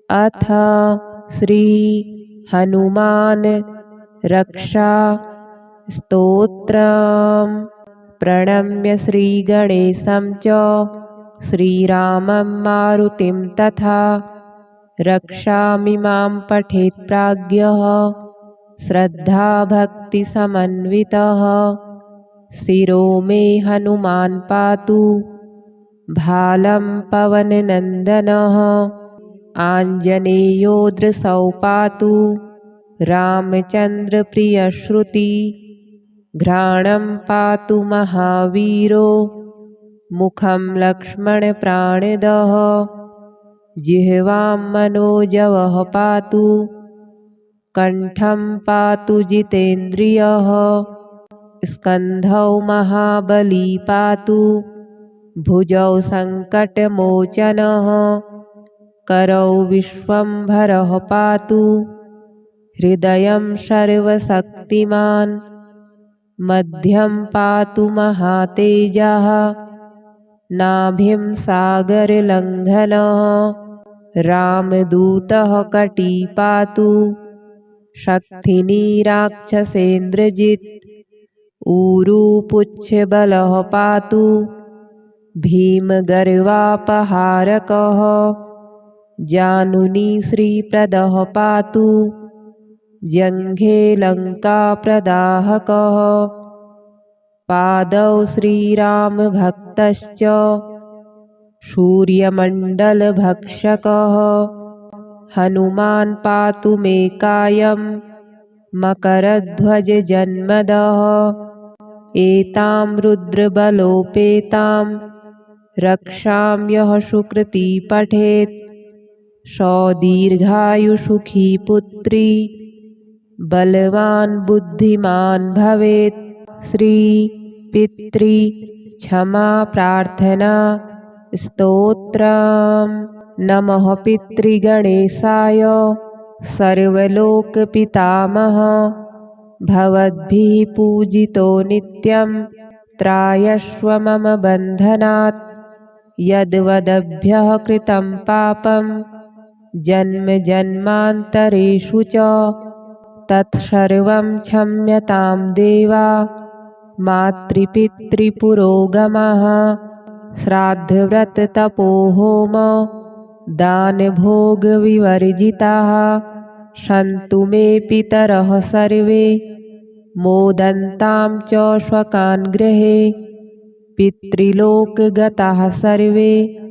अथ श्री हनुमान रक्षा स्तोत्रम्। प्रणम्य श्रीगणेशं च श्रीरामं मारुतिं तथा रक्षामिमां पठेत् प्राज्ञः श्रद्धाभक्तिसमन्वितः। शिरो मे हनुमान् पातु भालं पवननन्दनः। आञ्जनेयो दृशौ पातु रामचन्द्रप्रियश्रुति। घ्राणं पातु महावीरो मुखं लक्ष्मणप्राणदः। जिह्वां मनोजवः पातु कण्ठं पातु जितेन्द्रियः। स्कन्धौ महाबली पातु भुजौ सङ्कटमोचनः। करौ विश्वम्भरः पातु हृदयं सर्वशक्तिमान्। मध्यं पातु महातेजः नाभिं सागरलङ्घनः। रामदूतः कटी पातु शक्तिनी राक्षसेन्द्रजित्। ऊरू पुच्छबलः पातु भीमगर्वापहारकः। जानुनी श्रीप्रदः पातु जङ्घे लङ्काप्रदाहकः। पादौ श्रीरामभक्तश्च सूर्यमण्डलभक्षकः। हनुमान् पातु मे कायं मकरध्वजजन्मदः। एतां रुद्रबलोपेतां रक्षां यः सुकृती पठेत् सो दीर्घायुसुखी पुत्री बलवान् बुद्धिमान् भवेत्। श्री पितृ क्षमा प्रार्थना स्तोत्रम्। नमः पितृगणेशाय सर्वलोकपितामह। भवद्भिः पूजितो नित्यं त्रायस्व मम बन्धनात्। यद्वदभ्यः कृतं पापं जन्म जन्मान्तरेषु च तत्सर्वं क्षम्यतां देवा मातृपितृपुरोगमः। श्राद्धव्रततपोहोम दानभोगविवर्जिताः सन्तु मे पितरः सर्वे मोदन्तां च स्वकान् गृहे। पितृलोकगताः सर्वे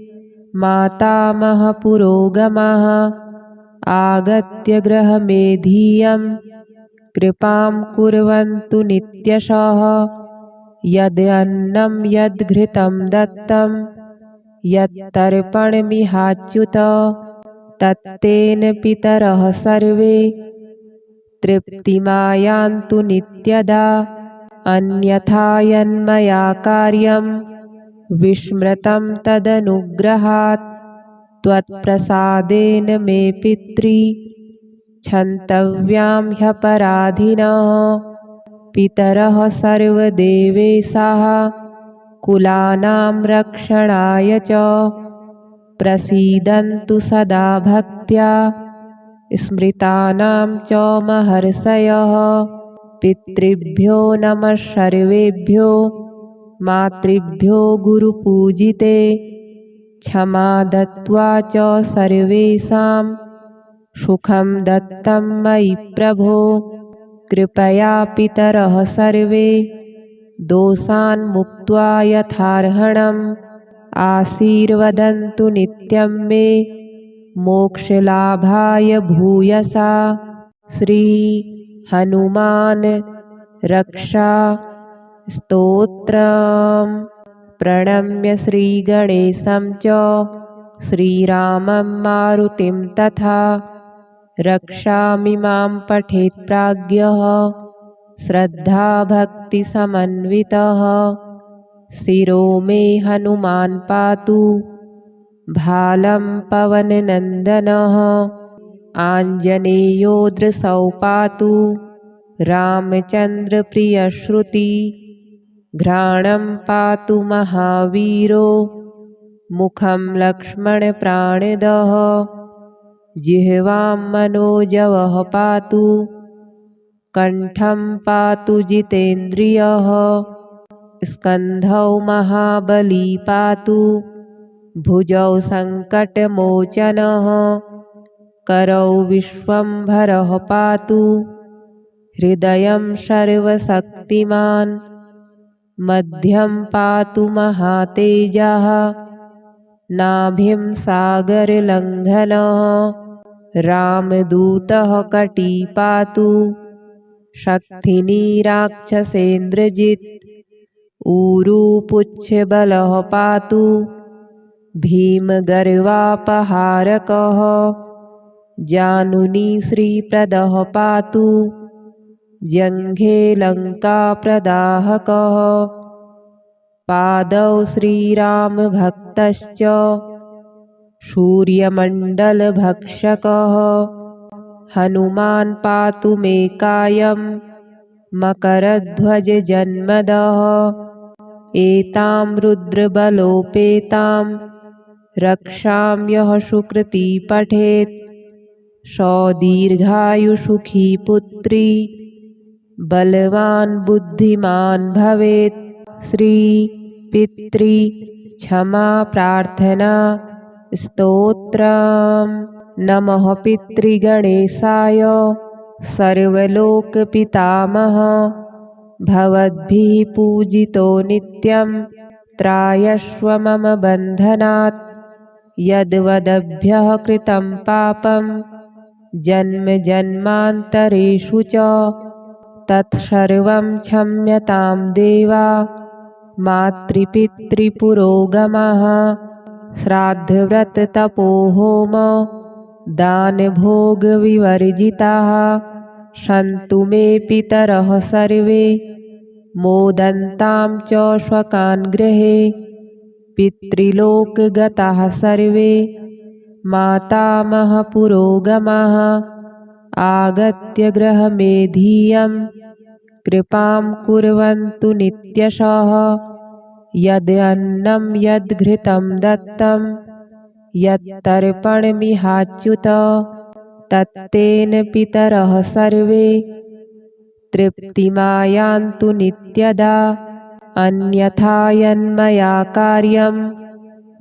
मातामहपुरोगमाः आगत्य गृहमेधियं कृपां कुर्वन्तु नित्यशः। यदन्नं यद्घृतं दत्तं यत्तर्पणमिहाच्युत तत्तेन पितरः सर्वे तृप्तिमायान्तु नित्यदा। अन्यथा यन्मया कार्यं विस्मृतं तदनुग्रहात् त्वत्प्रसादेन मे पितृ क्षन्तव्यां ह्यपराधिनः। पितरः सर्वदेवेशाः कुलानां रक्षणाय च प्रसीदन्तु सदा भक्त्या स्मृतानां च महर्षयः। पितृभ्यो नमः सर्वेभ्यो मातृभ्यो गुरुपूजिते। क्षमा दत्त्वा च सर्वेषां सुखं दत्तं मयि प्रभो। कृपया पितरः सर्वे दोषान् मुक्त्वा यथार्हणम् आशीर्वदन्तु नित्यं मे मोक्षलाभाय भूयसा। श्री हनुमान रक्षा स्तोत्रम्। प्रणम्य श्रीगणेशं च श्रीरामं मारुतिं तथा रक्षामिमां पठेत् प्राज्ञः श्रद्धाभक्तिसमन्वितः। शिरो मे हनुमान् पातु भालं पवननन्दनः। आञ्जनेयो दृशौ पातु रामचन्द्रप्रियश्रुति। घ्राणं पातु महावीरो मुखं लक्ष्मणप्राणदः। जिह्वां मनोजवः पातु, कण्ठं पातु जितेन्द्रियः, स्कन्धौ महाबली पातु, भुजौ सङ्कटमोचनः, करौ विश्वम्भरः पातु, हृदयं सर्वशक्तिमान्, मध्यं पातु महातेजः, नाभिं सागरलङ्घनः, रामदूतः कटी पातु, शक्तिनी राक्षसेन्द्रजित्, ऊरू पुच्छबलः पातु, भीमगर्वापहारकः, जानुनी श्रीप्रदः पातु, जङ्घे लङ्काप्रदाहकः, पादौ श्रीरामभक्तश्च, सूर्यमण्डलभक्षकः, हनुमान् पातु मे कायं, मकरध्वजजन्मदः, एतां रुद्रबलोपेतां, रक्षां यः सुकृती पठेत्, सो दीर्घायुसुखी पुत्री, बलवान् बुद्धिमान् भवेत्। श्री पितृ क्षमा प्रार्थना स्तोत्रम्। नमः पितृगणेशाय सर्वलोकपितामह, भवद्भिः पूजितो नित्यं, त्रायस्व मम बन्धनात्। यद्वदभ्यः कृतं पापं जन्म जन्मान्तरेषु च, तत्सर्वं क्षम्यतां देवा मातृपितृपुरोगमः। श्राद्धव्रततपोहोम दानभोगविवर्जिताः, सन्तु मे पितरः सर्वे, मोदन्तां च स्वकान् गृहे। पितृलोकगताः सर्वे, मातामहपुरोगमाः, आगत्य गृहमेधियं, कृपां कुर्वन्तु नित्यशः। यदन्नं यद्घृतं दत्तं, यत्तर्पणमिहाच्युत, तत्तेन पितरः सर्वे, तृप्तिमायान्तु नित्यदा। अन्यथा यन्मया कार्यं,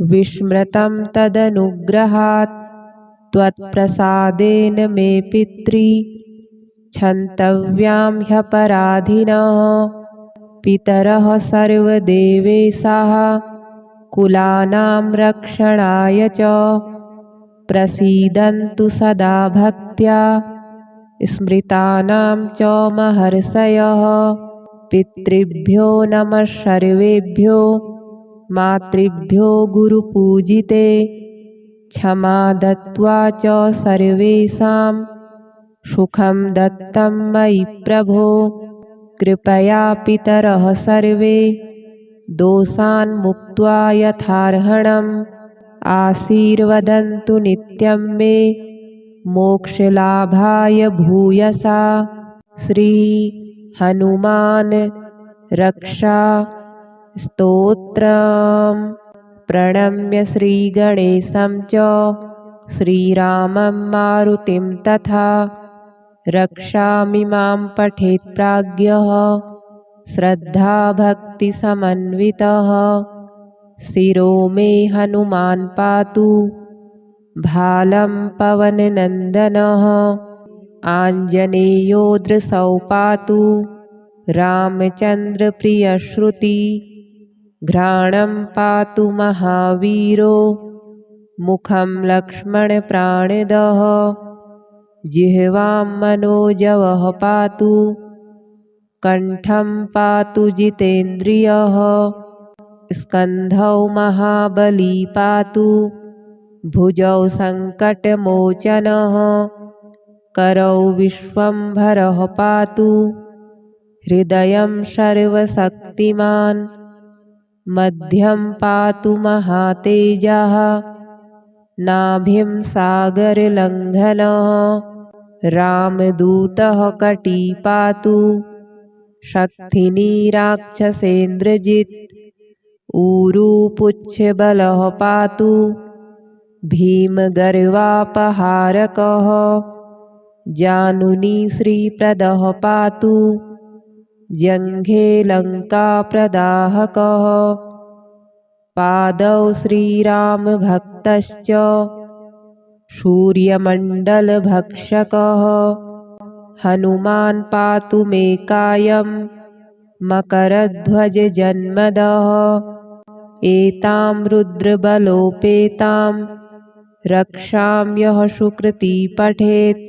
विस्मृतं तदनुग्रहात्, त्वत्प्रसादेन मे पितृ क्षन्तव्यां ह्यपराधिनः। पितरः सर्वदेवेशाः, कुलानां रक्षणाय च, प्रसीदन्तु सदा भक्त्या, स्मृतानां च महर्षयः। पितृभ्यो नमः सर्वेभ्यो, मातृभ्यो गुरुपूजिते, क्षमा दत्त्वा च सर्वेषां, सुखं दत्तं मयि प्रभो। कृपया पितरः सर्वे, दोषान् मुक्त्वा यथार्हणम्, आशीर्वदन्तु नित्यं मे, मोक्षलाभाय भूयसा। श्री हनुमान रक्षा स्तोत्रम्। प्रणम्य श्रीगणेशं च, श्रीरामं मारुतिं तथा, रक्षामिमां पठेत् प्राज्ञः, श्रद्धाभक्तिसमन्वितः। शिरो मे हनुमान् पातु, भालं पवननन्दनः, आञ्जनेयो दृशौ पातु, रामचन्द्रप्रियश्रुति। घ्राणं पातु महावीरो, मुखं लक्ष्मणप्राणदः, जिह्वां मनोजवः पातु, कण्ठं पातु जितेन्द्रियः, स्कन्धौ महाबली पातु, भुजौ सङ्कटमोचनः, करौ विश्वम्भरः पातु, हृदयं सर्वशक्तिमान्, मध्यं पातु महातेजः, नाभिं सागरलङ्घनः, रामदूतः कटी पातु, शक्तिनी राक्षसेन्द्रजित्, ऊरू पुच्छबलः पातु, भीमगर्वापहारकः जानुनी श्रीप्रदः पातु जङ्घे लङ्काप्रदाहकः पादौ श्रीरामभक्तश्च सूर्यमण्डलभक्षकः हनुमान् पातु मे कायं मकरध्वजजन्मदः एतां रुद्रबलोपेतां रक्षां यः सुकृती पठेत्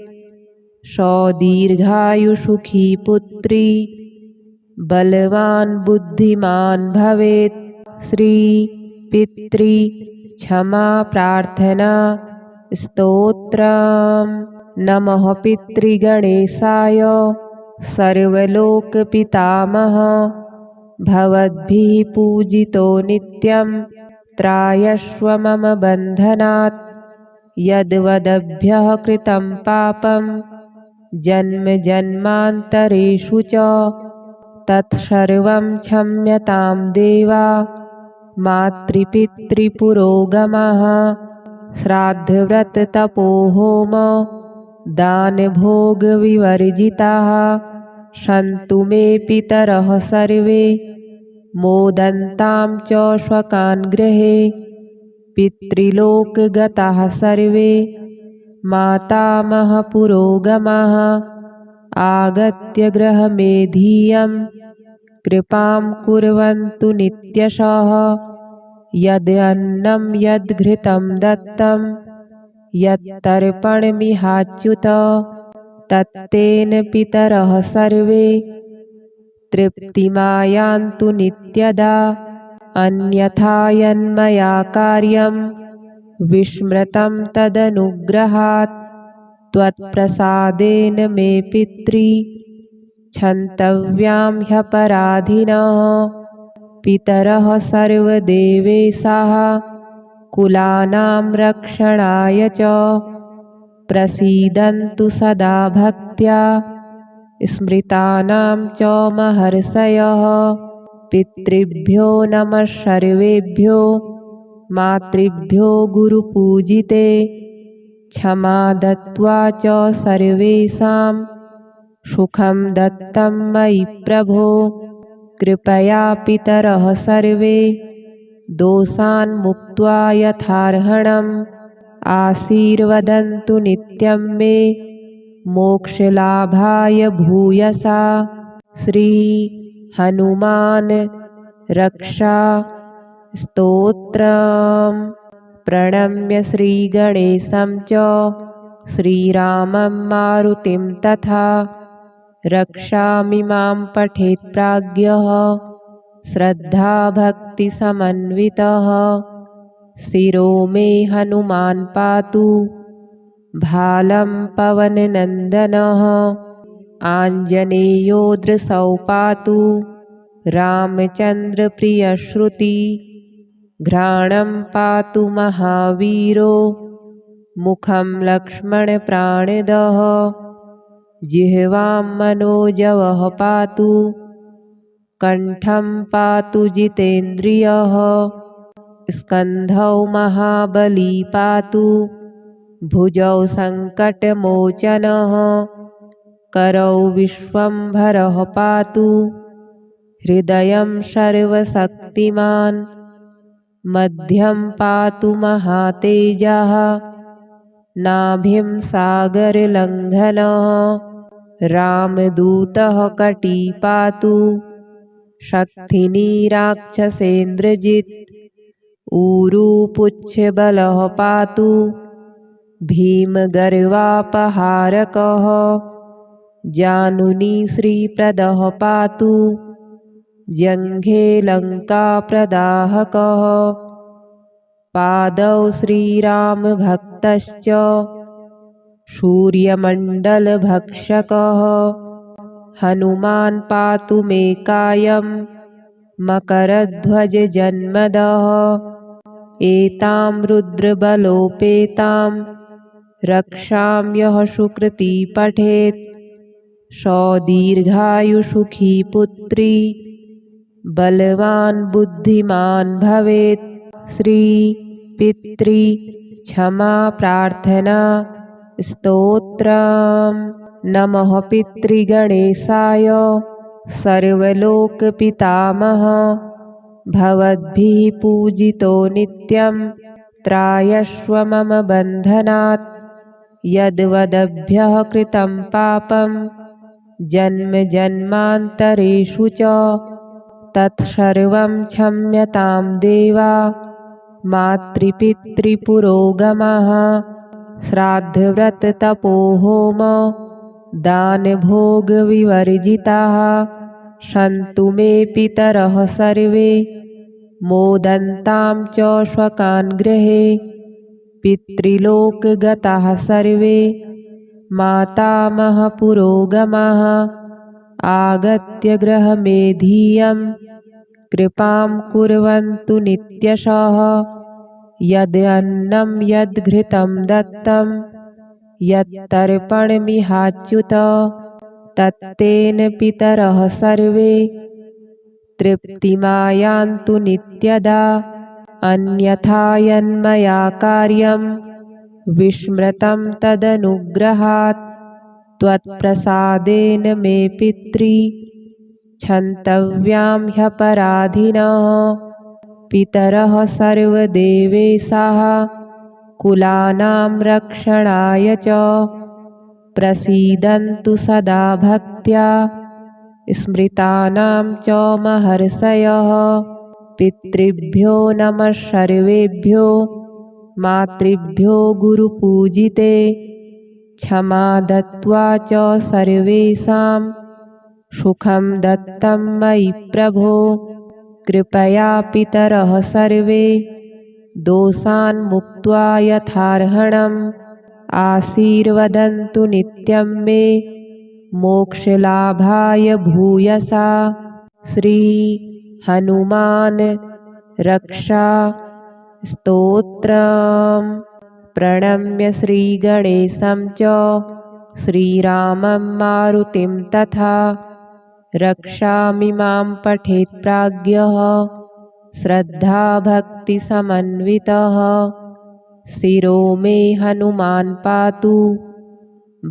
सो दीर्घायुसुखी पुत्री बलवान् बुद्धिमान् भवेत्। श्री पितृ क्षमा प्रार्थना स्तोत्रम्। नमः पितृगणेशाय सर्वलोकपितामह भवद्भिः पूजितो नित्यं त्रायस्व मम बन्धनात् यद्वदभ्यः कृतं पापं जन्म जन्मान्तरेषु च तत्सर्वं क्षम्यतां देवा मातृपितृपुरोगमः श्राद्धव्रततपोहोम दानभोगविवर्जिताः सन्तु मे पितरः सर्वे मोदन्तां च स्वकान् गृहे पितृलोकगताः सर्वे मातामहपुरोगमाः आगत्य गृहमेधीयं कृपां कुर्वन्तु नित्यशः यदन्नं यद्घृतं दत्तं यत्तर्पणमिहाच्युत तत्तेन पितरः सर्वे तृप्तिमायान्तु नित्यदा अन्यथा यन्मया कार्यं विस्मृतं तदनुग्रहात् त्वत्प्रसादेन मे पितृ क्षन्तव्यां ह्यपराधिनः पितरः सर्वदेवेशाः कुलानां रक्षणाय च प्रसीदन्तु सदा भक्त्या स्मृतानां च महर्षयः पितृभ्यो नमः सर्वेभ्यो मातृभ्यो गुरुपूजिते क्षमा दत्त्वा च सर्वेषां सुखं दत्तं मयि प्रभो कृपया पितरः सर्वे दोषान् मुक्त्वा यथार्हणम् आशीर्वदन्तु नित्यं मे मोक्षलाभाय भूयसा। श्री हनुमान रक्षा स्तोत्रम्। प्रणम्य श्रीगणेशं च श्रीरामं मारुतिं तथा रक्षामि मां पठेत् प्राज्ञः श्रद्धाभक्तिसमन्वितः शिरो मे हनुमान् पातु भालं पवननन्दनः आञ्जनेयो दृशौ पातु रामचन्द्रप्रियश्रुति घ्राणं पातु महावीरो मुखं लक्ष्मणप्राणदः जिह्वां मनोजवः पातु कण्ठं पातु जितेन्द्रियः स्कन्धौ महाबली पातु भुजौ सङ्कटमोचनः करौ विश्वम्भरः पातु हृदयं सर्वशक्तिमान् मध्यं पातु महातेजः नाभिं सागरलङ्घनः रामदूतः कटी पातु शक्तिनी राक्षसेन्द्रजित् ऊरुपुच्छबलः पातु भीमगर्वापहारकः जानुनी श्रीप्रदः पातु जङ्घे लङ्काप्रदाहकः पादौ श्रीरामभक्तश्च सूर्यमण्डलभक्षकः हनुमान् पातु मे कायं मकरध्वजजन्मदः एतां रुद्रबलोपेतां रक्षां यः सुकृती पठेत् सो दीर्घायुसुखी पुत्री बलवान् बुद्धिमान् भवेत्। श्री पितृ क्षमा प्रार्थना स्तोत्रम्। नमः पितृगणेशाय सर्वलोकपितामह भवद्भिः पूजितो नित्यं त्रायस्व मम बन्धनात्। यद्वदभ्यः कृतं पापं जन्म जन्मान्तरेषु च तत्सर्वं क्षम्यतां देवा मातृपितृपुरोगमः। श्राद्धव्रततपोहोम दानभोगविवर्जिताः सन्तु मे पितरः सर्वे मोदन्तां च स्वकान् गृहे। पितृलोकगताः सर्वे मातामहपुरोगमाः आगत्य गृहमेधीयं कृपां कुर्वन्तु नित्यशः। यदन्नं यद्घृतं दत्तं यत्तर्पणमिहाच्युत तत्तेन पितरः सर्वे तृप्तिमायान्तु नित्यदा। अन्यथा यन्मया कार्यं विस्मृतं तदनुग्रहात् त्वत्प्रसादेन मे क्षन्तव्यां ह्यपराधिनः। पितरः सर्वदेवेशाः कुलानां रक्षणाय च प्रसीदन्तु सदा भक्त्या स्मृतानां च महर्षयः। पितृभ्यो नमः सर्वेभ्यो मातृभ्यो गुरुपूजिते क्षमा दत्त्वा च सर्वेषां सुखं दत्तं मयि प्रभो। कृपया पितरः सर्वे दोषान् मुक्त्वा यथार्हणम् आशीर्वदन्तु नित्यं मे मोक्षलाभाय भूयसा। श्री हनुमान रक्षा स्तोत्रम्। प्रणम्य श्रीगणेशं च श्रीरामं मारुतिं तथा रक्षामि मां पठेत् प्राज्ञः श्रद्धाभक्तिसमन्वितः। शिरो मे हनुमान् पातु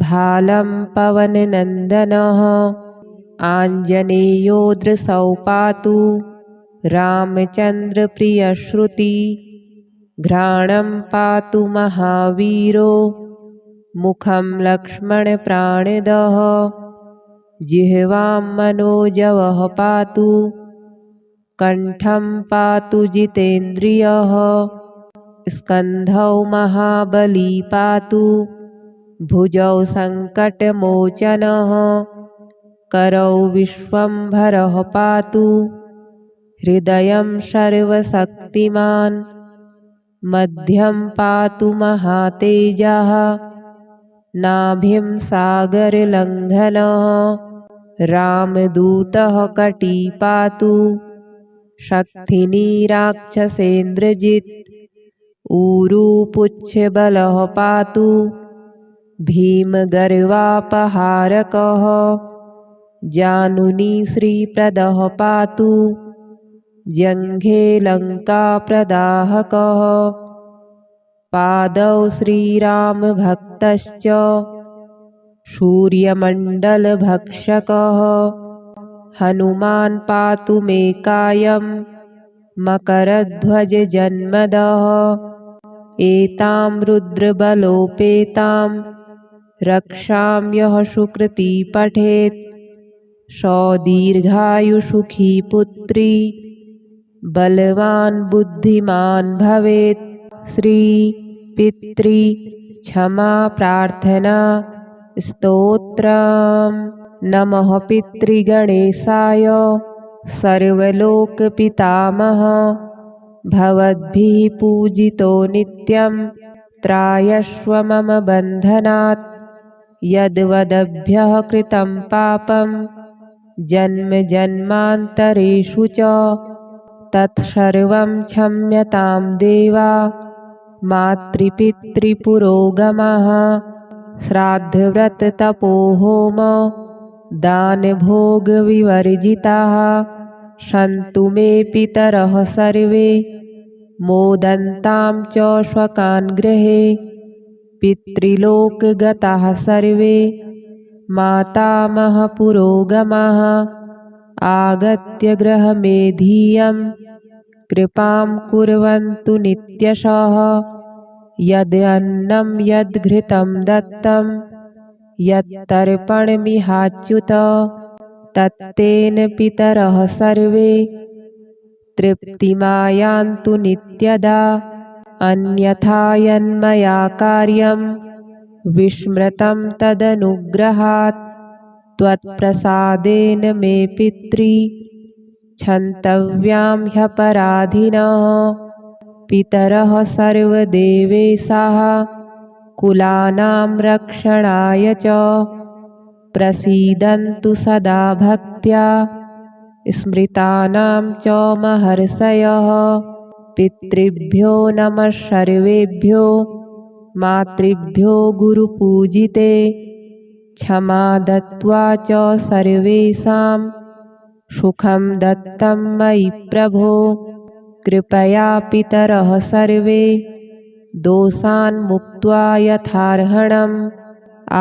भालं पवननन्दनः आञ्जनेयो दृशौ पातु रामचन्द्रप्रियश्रुति। घ्राणं पातु महावीरो मुखं लक्ष्मणप्राणदः जिह्वां मनोजवः पातु कण्ठं पातु जितेन्द्रियः। स्कन्धौ महाबली पातु भुजौ सङ्कटमोचनः करौ विश्वम्भरः पातु हृदयं सर्वशक्तिमान्। मध्यं पातु महातेजः नाभिं सागरलङ्घनः रामदूतः कटी पातु शक्तिनी राक्षसेन्द्रजित्। ऊरू पुच्छबलः पातु भीमगर्वापहारकः जानुनी श्रीप्रदः पातु जङ्घे लङ्काप्रदाहकः। पादौ श्रीरामभक्तश्च सूर्यमण्डलभक्षकः हनुमान् पातु मे कायं मकरध्वजजन्मदः। एतां रुद्रबलोपेतां रक्षां यः सुकृती पठेत् स दीर्घायुसुखी पुत्री बलवान् बुद्धिमान् भवेत्। श्री पितृ क्षमा प्रार्थना स्तोत्रम्। नमः पितृगणेशाय सर्वलोकपितामह भवद्भिः पूजितो नित्यं त्रायस्व मम बन्धनात्। यद्वदभ्यः कृतं पापं जन्म जन्मान्तरेषु च तत्सर्वं क्षम्यतां देवा मातृपितृपुरोगमः। श्राद्धव्रततपोहोम दानभोगविवर्जिताः सन्तु मे पितरः सर्वे मोदन्तां च श्वकान् गृहे पितृलोकगताः सर्वे मातामहपुरोगमाः आगत्य गृहमेधीयं कृपां कुर्वन्तु नित्यशः यदन्नं यद्घृतं दत्तं यत्तर्पणमिहाच्युत तत्तेन पितरः सर्वे तृप्तिमायान्तु नित्यदा अन्यथा यन्मया कार्यं विस्मृतं तदनुग्रहात् त्वत्प्रसादेन मे क्षन्तव्यां ह्यपराधिनः पितरः सर्वदेवेशाः कुलानां रक्षणाय च प्रसीदन्तु सदा भक्त्या स्मृतानां च महर्षयः पितृभ्यो नमः सर्वेभ्यो मातृभ्यो गुरुपूजिते क्षमा दत्त्वा च सर्वेषां सुखं दत्तं मयि प्रभो कृपया पितरः सर्वे दोषान् मुक्त्वा यथार्हणम्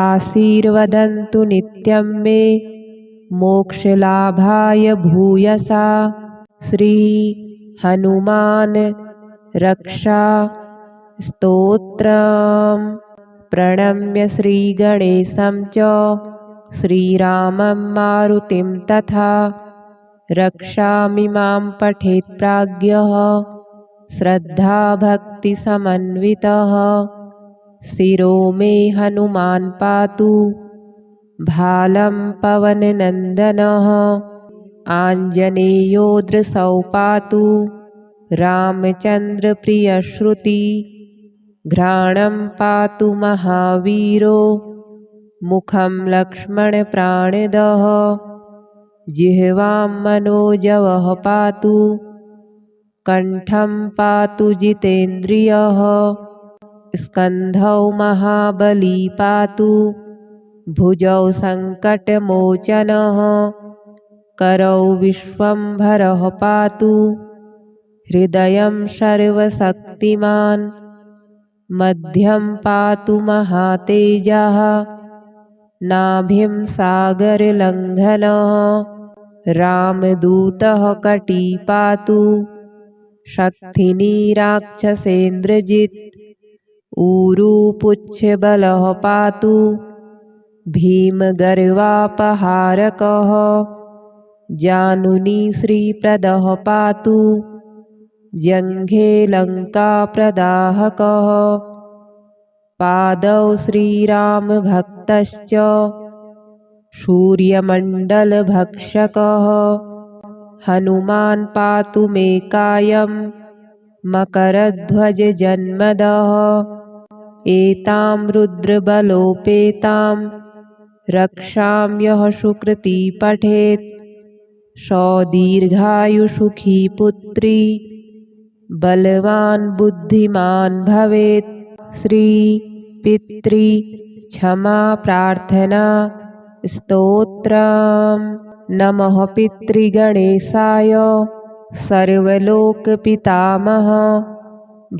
आशीर्वदन्तु नित्यं मे मोक्षलाभाय भूयसा श्री हनुमान रक्षा स्तोत्रम् प्रणम्य श्रीगणेशं च श्रीरामं मारुतिं तथा रक्षामि मां पठेत् प्राज्ञः श्रद्धाभक्तिसमन्वितः शिरो मे हनुमान् पातु भालं पवननन्दनः आञ्जनेयो दृशौ पातु रामचन्द्रप्रियश्रुति घ्राणं पातु महावीरो मुखं लक्ष्मणप्राणदः जिह्वां मनोजवः पातु कण्ठं पातु जितेन्द्रियः स्कन्धौ महाबली पातु भुजौ सङ्कटमोचनः करौ विश्वम्भरः पातु हृदयं सर्वशक्तिमान् मध्यं पातु महातेजः नाभिं सागरलङ्घनः रामदूतः कटी पातु शक्तिनी राक्षसेन्द्रजित् ऊरुपुच्छबलः पातु भीमगर्वापहारकः जानुनी श्रीप्रदः पातु जङ्घे लङ्काप्रदाहकः पादौ श्रीरामभक्तश्च सूर्यमण्डलभक्षकः हनुमान् पातु मे कायं मकरध्वजजन्मदः एतां रुद्रबलोपेतां रक्षां यः सुकृती पठेत् सदीर्घायुसुखी पुत्री बलवान् बुद्धिमान् भवेत् श्री पितृ क्षमा प्रार्थना स्तोत्रम् नमः पितृगणेशाय सर्वलोकपितामह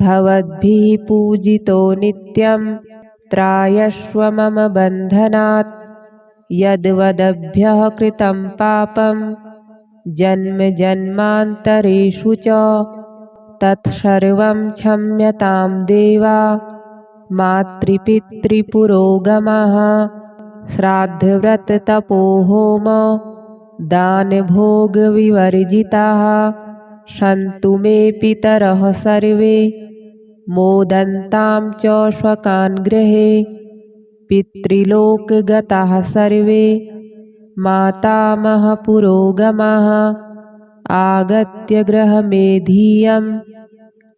भवद्भिः पूजितो नित्यं त्रायस्व मम बन्धनात् यद्वदभ्यः कृतं पापं जन्म जन्मान्तरेषु च तत्सर्वं क्षम्यतां देवा मातृपितृपुरोगमः श्राद्धव्रततपोहोम दानभोगविवर्जिताः सन्तु मे पितरः सर्वे मोदन्तां च श्वकान् गृहे पितृलोकगताः सर्वे मातामहपुरोगमाः आगत्य गृहमेधीयं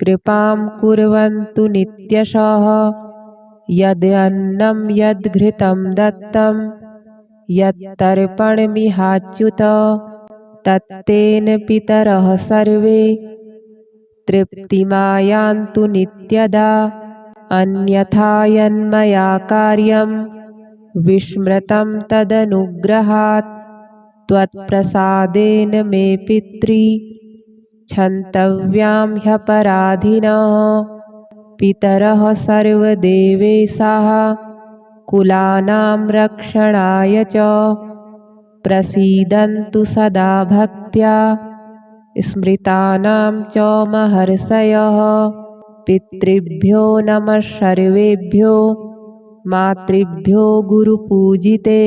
कृपां कुर्वन्तु नित्यशः यदन्नं यद्घृतं दत्तं यत्तर्पणमिहाच्युत तत्तेन पितरः सर्वे तृप्तिमायान्तु नित्यदा अन्यथा यन्मया कार्यं विस्मृतं तदनुग्रहात् त्वत्प्रसादेन मे क्षन्तव्यां ह्यपराधिनः पितरः सर्वदेवेशाः कुलानां रक्षणाय च प्रसीदन्तु सदा भक्त्या स्मृतानां च महर्षयः पितृभ्यो नमः सर्वेभ्यो मातृभ्यो गुरुपूजिते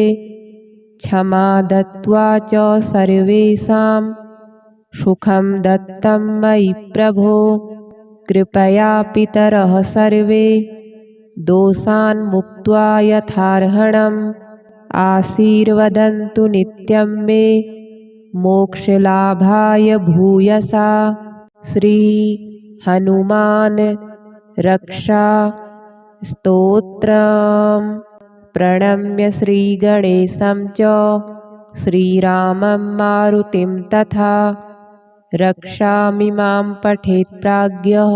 क्षमा दत्त्वा च सर्वेषां सुखं दत्तं मयि प्रभो कृपया पितरः सर्वे दोषान् मुक्त्वा यथार्हणम् आशीर्वदन्तु नित्यं मे मोक्षलाभाय भूयसा। श्री हनुमान रक्षा स्तोत्रम्। प्रणम्य श्रीगणेशं च श्रीरामं मारुतिं तथा रक्षामि मां पठेत् प्राज्ञः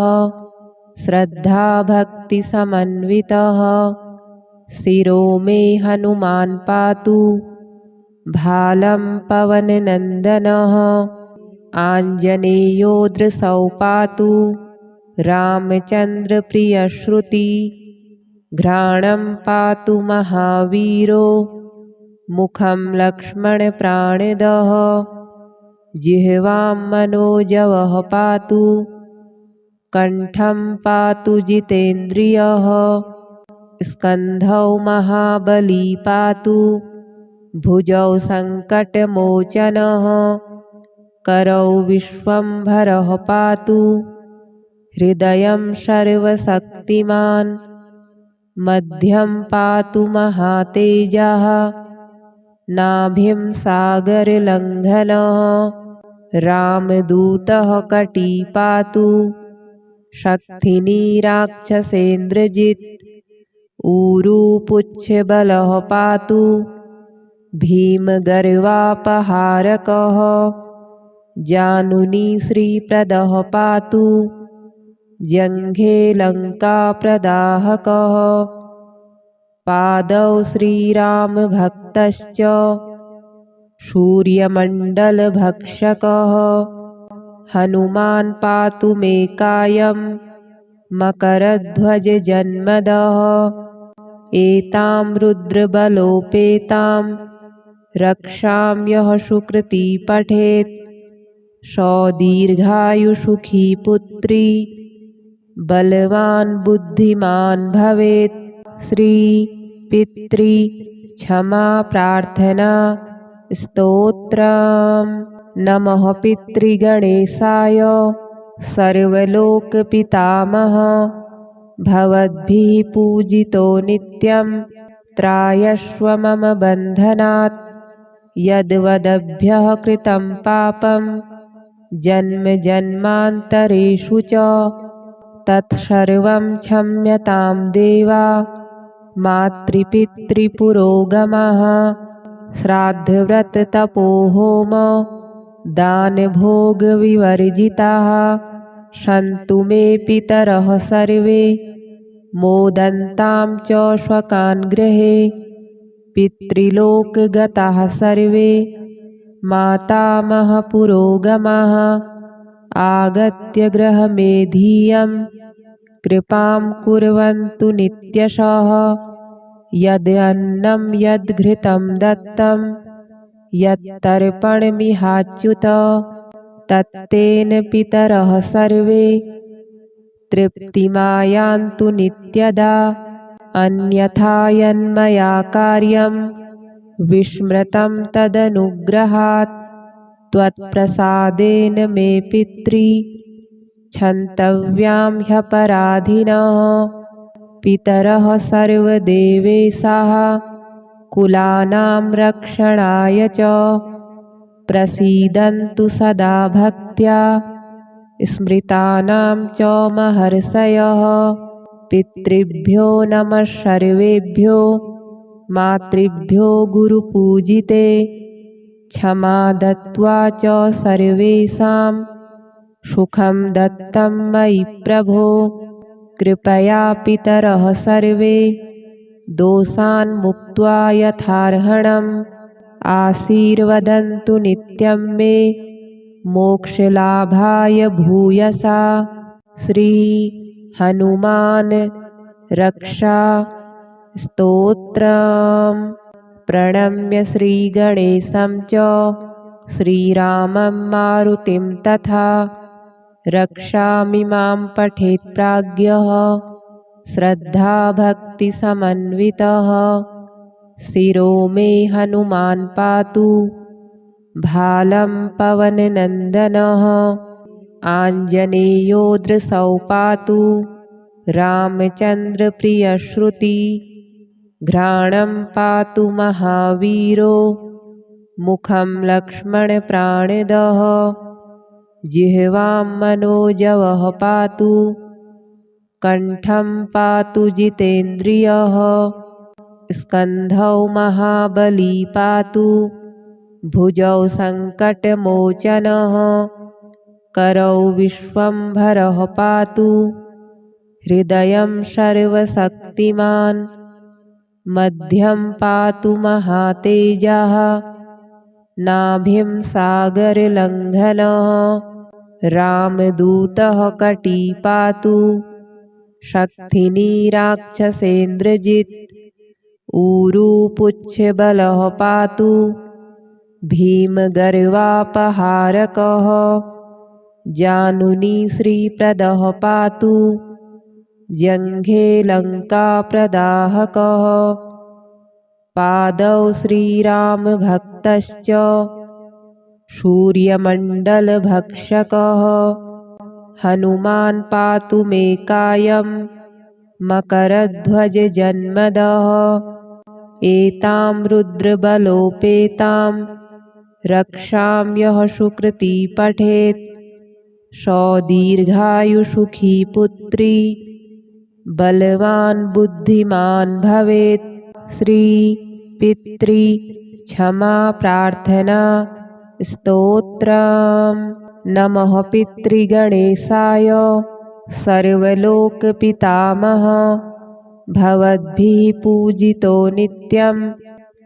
श्रद्धाभक्तिसमन्वितः। शिरो मे हनुमान् पातु भालं पवननन्दनः आञ्जनेयो दृशौ पातु रामचन्द्रप्रियश्रुति घ्राणं पातु महावीरो मुखं लक्ष्मणप्राणदः जिह्वां मनोजवः पातु कण्ठं पातु जितेन्द्रियः स्कन्धौ महाबली पातु भुजौ सङ्कटमोचनः करौ विश्वम्भरः पातु हृदयं सर्वशक्तिमान् मध्यं पातु महातेजः नाभिं सागरलङ्घनः रामदूतः कटी पातु शक्तिनी राक्षसेन्द्रजित् ऊरू पुच्छबलः पातु भीमगर्वापहारकः जानुनी श्रीप्रदः पातु जङ्घे लङ्काप्रदाहकः पादौ श्रीरामभक्तश्च सूर्यमण्डलभक्षकः हनुमान् पातु मे कायं मकरध्वजजन्मदः एतां रुद्रबलोपेतां रक्षां यः सुकृती पठेत् स दीर्घायुसुखी पुत्री बलवान् बुद्धिमान् भवेत्। श्री पितृ क्षमा प्रार्थना स्तोत्रम्। नमः पितृगणेशाय सर्वलोकपितामह भवद्भिः पूजितो नित्यं त्रायस्व मम बन्धनात् यद्वदभ्यः कृतं पापं जन्म जन्मान्तरेषु च तत्सर्वं क्षम्यतां देवा मातृपितृपुरोगमः श्राद्धव्रततपोहोम दानभोगविवर्जिताः सन्तु मे पितरः सर्वे मोदन्तां च स्वकान् गृहे पितृलोकगताः सर्वे मातामहपुरोगमाः आगत्य गृहमेधीयं कृपां कुर्वन्तु नित्यशः यदन्नं यद्घृतं दत्तं यत्तर्पणमिहाच्युत तत्तेन पितरः सर्वे तृप्तिमायान्तु नित्यदा अन्यथा यन्मया कार्यं विस्मृतं तदनुग्रहात् त्वत्प्रसादेन मे पितृ क्षन्तव्यां ह्यपराधिनः पितरः सर्वदेवेशाः कुलानां रक्षणाय च प्रसीदन्तु सदा भक्त्या स्मृतानां च महर्षयः पितृभ्यो नमः सर्वेभ्यो मातृभ्यो गुरुपूजिते क्षमा दत्त्वा च सर्वेषां सुखं दत्तं मयि प्रभो कृपया पितरः सर्वे दोषान् मुक्त्वा यथार्हणम् आशीर्वदन्तु नित्यं मे मोक्षलाभाय भूयसा। श्री हनुमान रक्षा स्तोत्रम्। प्रणम्य श्रीगणेशं च श्रीरामं मारुतिं तथा रक्षामिमां पठेत् प्राज्ञः श्रद्धाभक्तिसमन्वितः। शिरो मे हनुमान् पातु भालं पवननन्दनः। आञ्जनेयो दृशौ पातु रामचन्द्रप्रियश्रुति। घ्राणं पातु महावीरो मुखं लक्ष्मणप्राणदः। जिह्वां मनोजवः पातु कण्ठं पातु जितेन्द्रियः। स्कन्धौ महाबली पातु भुजौ सङ्कटमोचनः। करौ विश्वम्भरः पातु हृदयं सर्वशक्तिमान्। मध्यं पातु महातेजः नाभिं सागरलङ्घनः। रामदूतः कटी पातु शक्तिनी राक्षसेन्द्रजित्। ऊरू पुच्छबलः पातु भीमगर्वापहारकः। जानुनी श्रीप्रदः पातु जङ्घे लङ्काप्रदाहकः। पादौ श्रीरामभक्तश्च सूर्यमण्डलभक्षकः। हनुमान् पातु मे कायं मकरध्वजजन्मदः। एतां रुद्रबलोपेतां रक्षां यः सुकृती पठेत् सो दीर्घायुसुखी पुत्री बलवान् बुद्धिमान् भवेत्। श्री पितृ क्षमा प्रार्थना स्तोत्रम्। नमः पितृगणेशाय सर्वलोकपितामह। भवद्भिः पूजितो नित्यं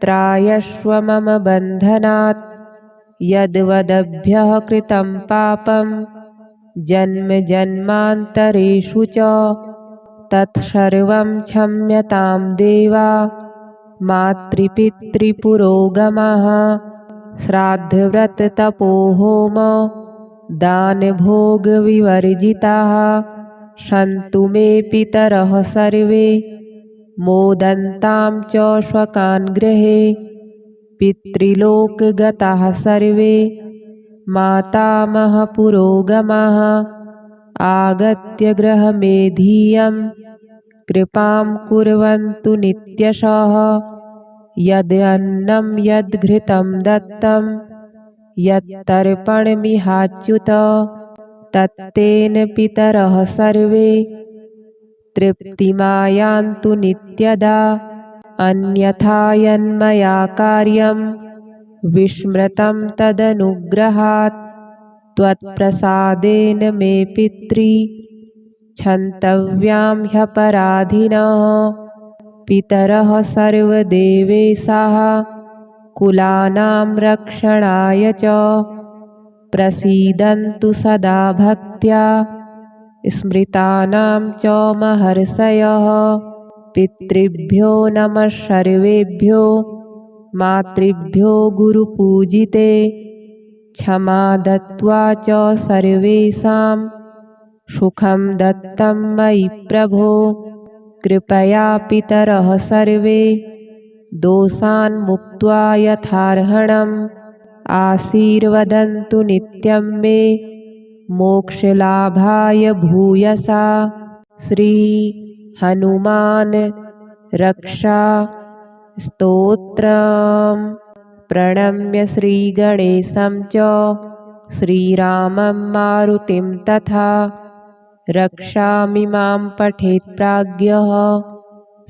त्रायस्व मम बन्धनात्। यद्वदभ्यः कृतं पापं जन्म जन्मान्तरेषु च तत्सर्वं क्षम्यतां देवा। मातृपितृपुरोगमः श्राद्धव्रततपोहोम दानभोगविवर्जिताः। सन्तु मे पितरः सर्वे मोदन्तां च स्वकान् गृहे। पितृलोकगताः सर्वे मातामहपुरोगमाः। आगत्य गृहमेधियं कृपां कुर्वन्तु नित्यशः। यदन्नं यद्घृतं दत्तं यत्तर्पणमिहाच्युत तत्तेन पितरः सर्वे तृप्तिमायान्तु नित्यदा। अन्यथा यन्मया कार्यं विस्मृतं तदनुग्रहात् त्वत्प्रसादेन मे पितृ क्षन्तव्यां ह्यपराधिनः। पितरः सर्वदेवेशाः कुलानां रक्षणाय च प्रसीदन्तु सदा भक्त्या। स्मृतानां च महर्षयः पितृभ्यो नमः सर्वेभ्यो। मातृभ्यो गुरुपूजिते क्षमा दत्त्वा च सर्वेषां सुखं दत्तं मयि प्रभो। कृपया पितरः सर्वे दोषान् मुक्त्वा यथार्हणम् आशीर्वदन्तु नित्यं मे मोक्षलाभाय भूयसा। श्री हनुमान रक्षा स्तोत्रम्। प्रणम्य श्रीगणेशं च श्रीरामं मारुतिं तथा रक्षामिमां पठेत् प्राज्ञः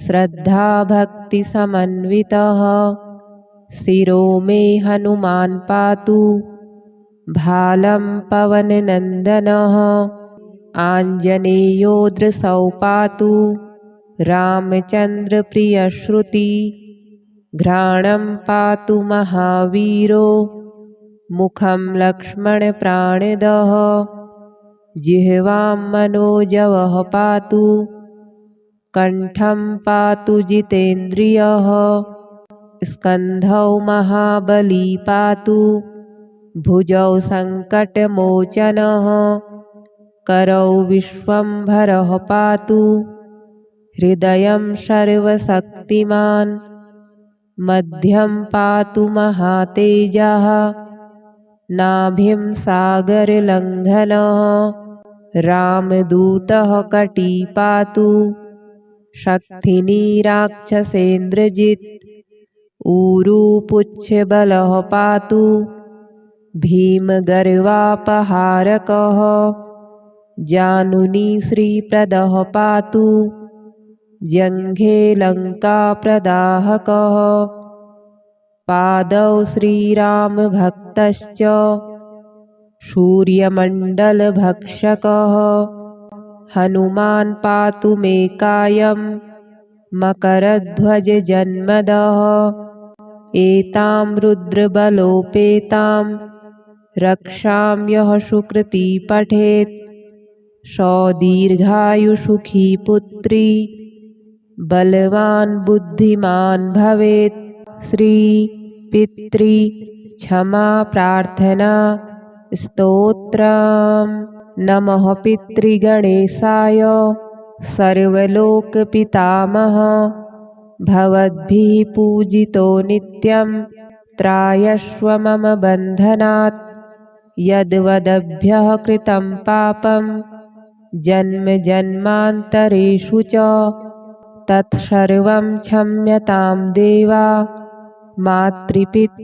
श्रद्धाभक्तिसमन्वितः। शिरो मे हनुमान् पातु भालं पवननन्दनः। आञ्जनेयो दृशौ पातु रामचन्द्रप्रियश्रुति। घ्राणं पातु महावीरो मुखं लक्ष्मणप्राणदः जिह्वां मनोजवः पातु कण्ठं पातु जितेन्द्रियः स्कन्धौ महाबली पातु भुजौ सङ्कटमोचनः करौ विश्वम्भरः पातु हृदयं सर्वशक्तिमान् मध्यं पातु महातेजः नाभिं सागरलङ्घनः रामदूतः कटी पातु शक्तिनी राक्षसेन्द्रजित् ऊरुपुच्छबलः पातु भीमगर्वापहारकः जानुनी श्रीप्रदः पातु जङ्घे लङ्काप्रदाहकः पादौ श्रीरामभक्तश्च सूर्यमण्डलभक्षकः हनुमान् पातु मे कायं मकरध्वजजन्मदः एतां रुद्रबलोपेतां रक्षां यः सुकृती पठेत् सदीर्घायुसुखी पुत्री बलवान् बुद्धिमान् भवेत्। श्री पितृ क्षमा प्रार्थना स्तोत्रम्। नमः पितृगणेशाय सर्वलोकपितामह भवद्भिः पूजितो नित्यं त्रायस्व मम बन्धनात् यद्वदभ्यः कृतं पापं जन्म जन्मान्तरेषु च तत्सर्वं क्षम्यतां देवा मातृपितृपुरोगमः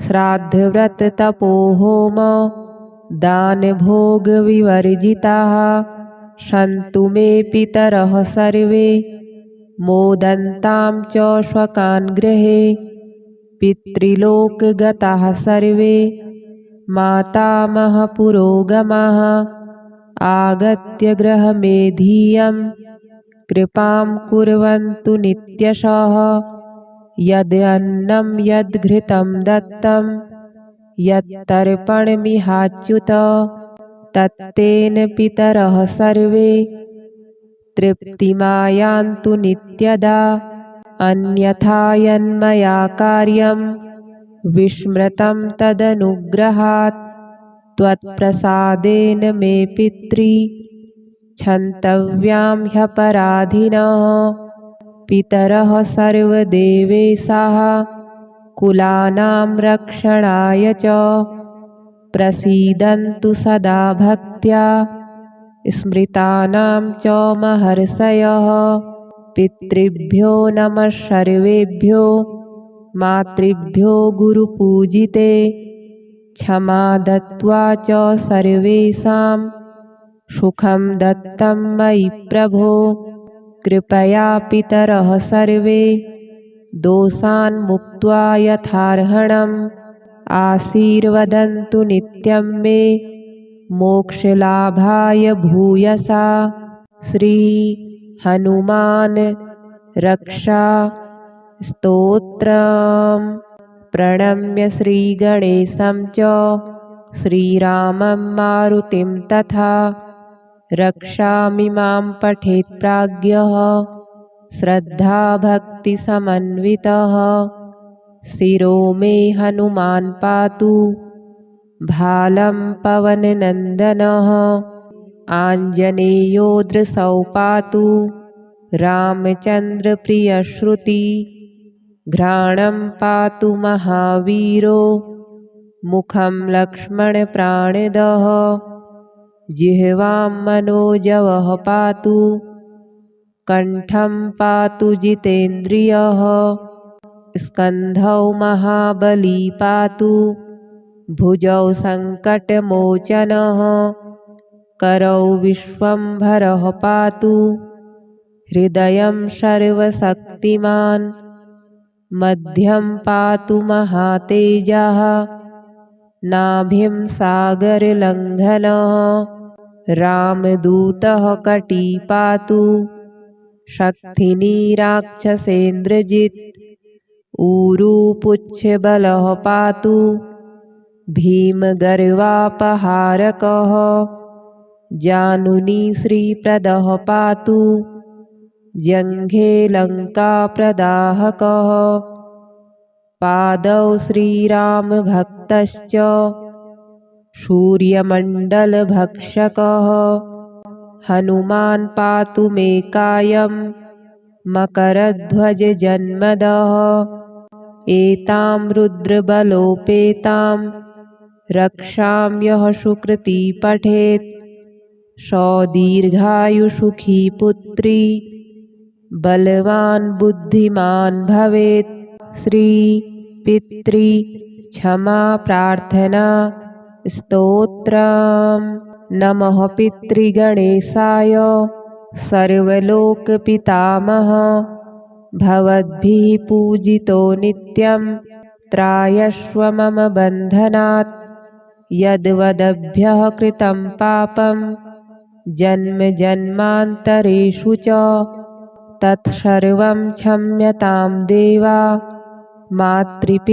श्राद्धव्रततपोहोम दानभोगविवर्जिताः सन्तु मे पितरः सर्वे मोदन्तां च स्वकान् गृहे पितृलोकगताः सर्वे मातामहपुरोगमाः आगत्य गृहमेधीयं कृपां कुर्वन्तु नित्यशः यदन्नं यद्घृतं दत्तं यत्तर्पणमिहाच्युत तत्तेन पितरः सर्वे तृप्तिमायान्तु नित्यदा अन्यथा यन्मया कार्यं विस्मृतं तदनुग्रहात् त्वत्प्रसादेन मे पितृ क्षन्तव्यां ह्यपराधिनः पितरः सर्वदेवेशाः कुलानां रक्षणाय च प्रसीदन्तु सदा भक्त्या स्मृतानां च महर्षयः पितृभ्यो नमः सर्वेभ्यो मातृभ्यो गुरुपूजिते क्षमा दत्त्वा च सर्वेषां सुखं दत्तं मयि प्रभो कृपया पितरः सर्वे दोषान् मुक्त्वा यथार्हणम् आशीर्वदन्तु नित्यं मे मोक्षलाभाय भूयसा। श्री हनुमान रक्षा स्तोत्रम्। प्रणम्य श्रीगणेशं च श्रीरामं मारुतिं तथा रक्षामिमां पठेत् प्राज्ञः श्रद्धाभक्तिसमन्वितः शिरो मे हनुमान् पातु भालं पवननन्दनः आञ्जनेयो दृशौ पातु रामचन्द्रप्रियश्रुति घ्राणं पातु महावीरो मुखं लक्ष्मणप्राणदः जिह्वां मनोजवः पातु कण्ठं पातु जितेन्द्रियः स्कन्धौ महाबली पातु भुजौ सङ्कटमोचनः करौ विश्वम्भरः पातु हृदयं सर्वशक्तिमान् मध्यं पातु महातेजः नाभिं सागरलङ्घनः रामदूतः कटी पातु शक्तिनी राक्षसेन्द्रजित् ऊरूपुच्छबलः पातु भीमगर्वापहारकः जानुनी श्रीप्रदः पातु जङ्घे लङ्काप्रदाहकः पादौ श्रीरामभक्तश्च सूर्यमण्डलभक्षकः हनुमान् पातु मे कायं मकरध्वजजन्मदः एतां रुद्रबलोपेतां रक्षां यः सुकृती पठेत् सदीर्घायुसुखी पुत्री बलवान् बुद्धिमान् भवेत्। श्री पितृ क्षमा प्रार्थना स्तोत्रम्। नमः पितृगणेशाय सर्वलोकपितामह भवद्भिः पूजितो नित्यं त्रायस्व मम बन्धनात् यद्वदभ्यः कृतं पापं जन्म जन्मान्तरेषु च तत्सर्वं क्षम्यतां देवा मातृपितृपुरोगमः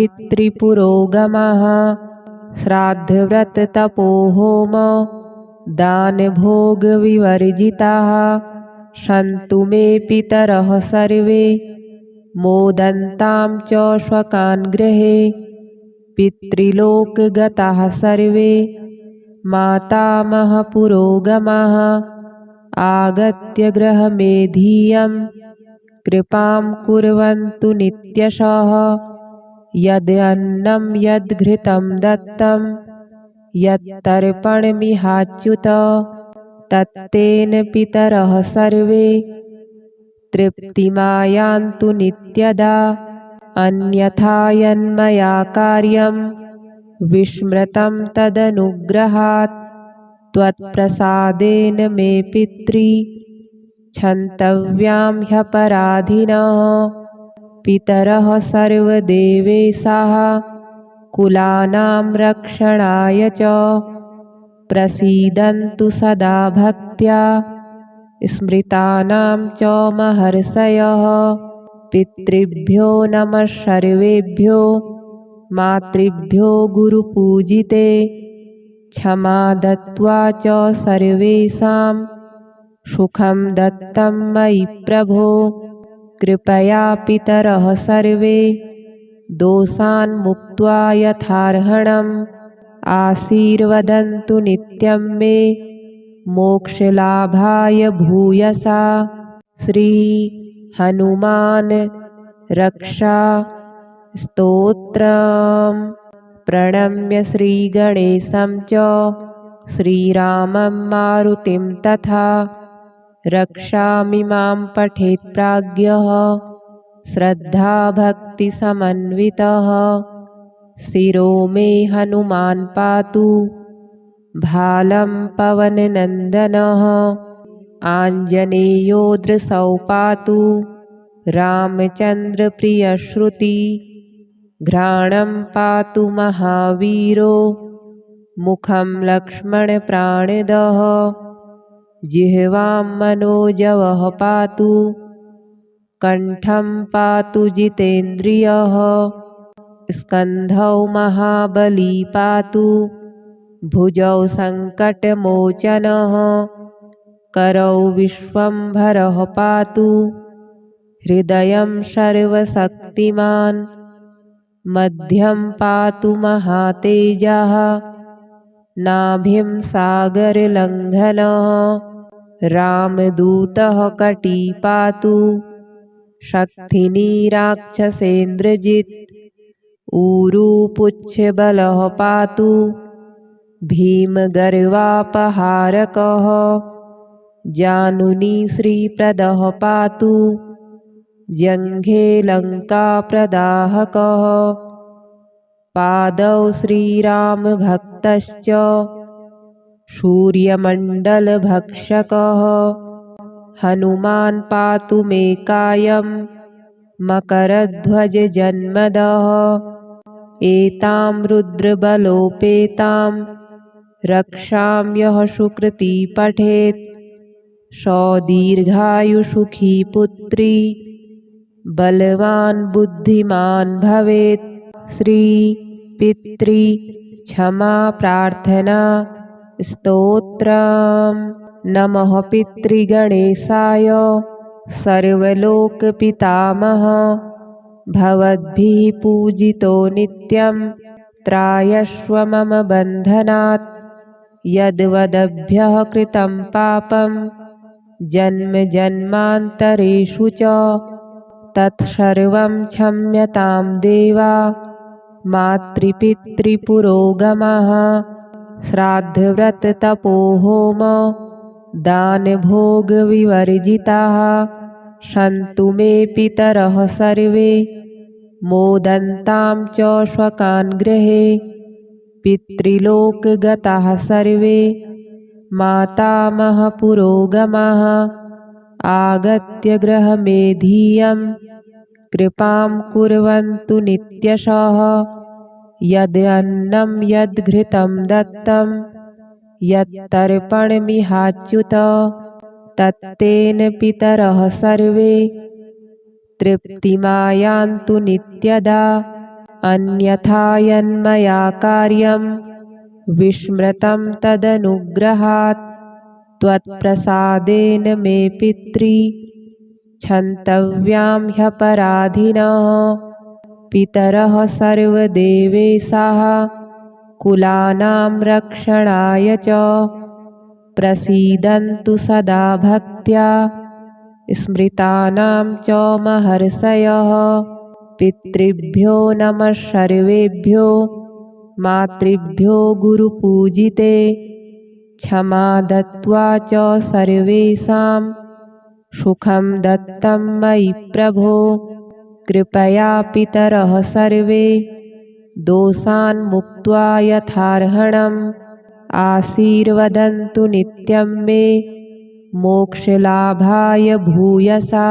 श्राद्धव्रततपोहोम दानभोगविवर्जिताः सन्तु मे पितरः सर्वे मोदन्तां च स्वकान् गृहे पितृलोकगताः सर्वे मातामहपुरोगमाः आगत्य गृहमेधीयं कृपां कुर्वन्तु नित्यशः यदन्नं यद्घृतं दत्तं यत्तर्पणमिहाच्युत तत्तेन पितरः सर्वे तृप्तिमायान्तु नित्यदा अन्यथा यन्मया कार्यं विस्मृतं तदनुग्रहात् त्वत्प्रसादेन मे पितृ क्षन्तव्यां ह्यपराधिनः पितरः सर्वदेवेशाः कुलानां रक्षणाय च प्रसीदन्तु सदा भक्त्या स्मृतानां च महर्षयः पितृभ्यो नमः सर्वेभ्यो मातृभ्यो गुरुपूजिते क्षमा दत्त्वा च सर्वेषां सुखं दत्तं मयि प्रभो कृपया पितरः सर्वे दोषान् मुक्त्वा यथार्हणम् आशीर्वदन्तु नित्यं मे मोक्षलाभाय भूयसा। श्री हनुमान रक्षा स्तोत्रम्। प्रणम्य श्रीगणेशं च श्रीरामं मारुतिं तथा रक्षामि मां पठेत् प्राज्ञः श्रद्धाभक्तिसमन्वितः शिरो मे हनुमान् पातु भालं पवननन्दनः आञ्जनेयो दृशौ पातु रामचन्द्रप्रियश्रुति घ्राणं पातु महावीरो मुखं लक्ष्मणप्राणदः जिह्वां मनोजवः पातु कण्ठं पातु जितेन्द्रियः स्कन्धौ महाबली पातु भुजौ सङ्कटमोचनः करौ विश्वम्भरः पातु हृदयं सर्वशक्तिमान् मध्यं पातु महातेजः नाभिं सागरलङ्घनः रामदूतः कटी पातु शक्तिनी राक्षसेन्द्रजित् ऊरूपुच्छबलः पातु भीमगर्वापहारकः जानुनी श्रीप्रदः पातु जङ्घे लङ्काप्रदाहकः पादौ श्रीरामभक्तश्च सूर्यमण्डलभक्षकः हनुमान् पातु मे कायं मकरध्वजजन्मदः एतां रुद्रबलोपेतां रक्षां यः सुकृती पठेत् सदीर्घायुसुखी पुत्री बलवान् बुद्धिमान् भवेत्। श्री पितृ क्षमा प्रार्थना स्तोत्रम्। नमः पितृगणेशाय सर्वलोकपितामह भवद्भिः पूजितो नित्यं त्रायस्व मम बन्धनात्। यद्वदभ्यः कृतं पापं जन्म जन्मान्तरेषु च तत्सर्वं क्षम्यतां देवा मातृपितृपुरोगमः। श्राद्धव्रततपोहोम दानभोगविवर्जिताः सन्तु मे पितरः सर्वे मोदन्तां च स्वकान् गृहे। पितृलोकगताः सर्वे मातामहपुरोगमाः आगत्य गृहमेधीयं कृपां कुर्वन्तु नित्यशः। यदन्नं यद्घृतं दत्तं यत्तर्पणमिहाच्युत तत्तेन पितरः सर्वे तृप्तिमायान्तु नित्यदा। अन्यथा यन्मया कार्यं विस्मृतं तदनुग्रहात् त्वत्प्रसादेन मे पितृ क्षन्तव्यां ह्यपराधिनः। पितरः सर्वदेवेशाः कुलानां रक्षणाय च प्रसीदन्तु सदा भक्त्या स्मृतानां च महर्षयः। पितृभ्यो नमः सर्वेभ्यो मातृभ्यो गुरुपूजिते क्षमा दत्त्वा च सर्वेषां सुखं दत्तं मयि प्रभो। कृपया पितरः सर्वे दोषान् मुक्त्वा यथार्हणम् आशीर्वदन्तु नित्यं मे मोक्षलाभाय भूयसा।